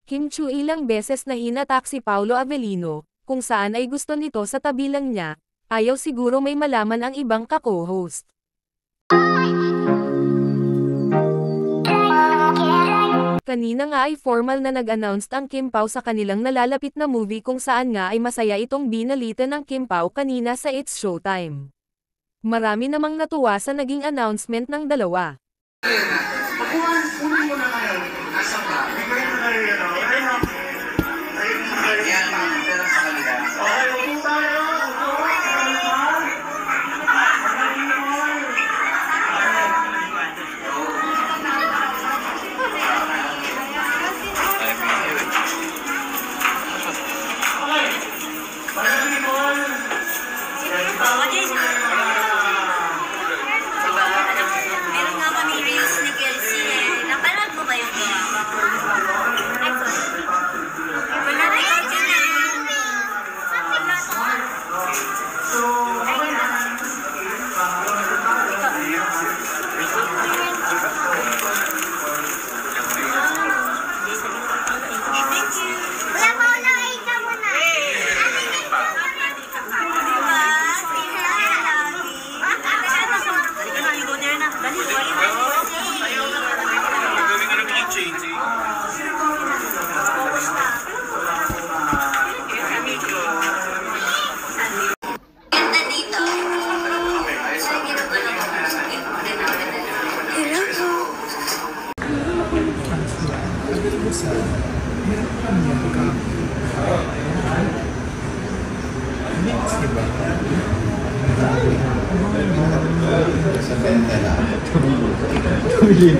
Kim Chu ilang beses na hinatak si Paolo Avellino, kung saan ay gusto nito sa tabi lang niya, ayaw siguro may malaman ang ibang ka-co-host. Kanina nga ay formal na nag-announce ang Kim Pao sa kanilang nalalapit na movie kung saan nga ay masaya itong binalita ng Kim Pao kanina sa It's Showtime. Marami namang natuwa sa naging announcement ng dalawa. Kunin mo na kayo. Nasa ba? Bigay mo na rin ano. Yan, pera sa kanila. Okay, upo tayo. Meron nga kami reels ni Kelsey eh. Napanood mo ba yung drama? Panatay ka dyan wala pa ako nakita mo na. Tumilin.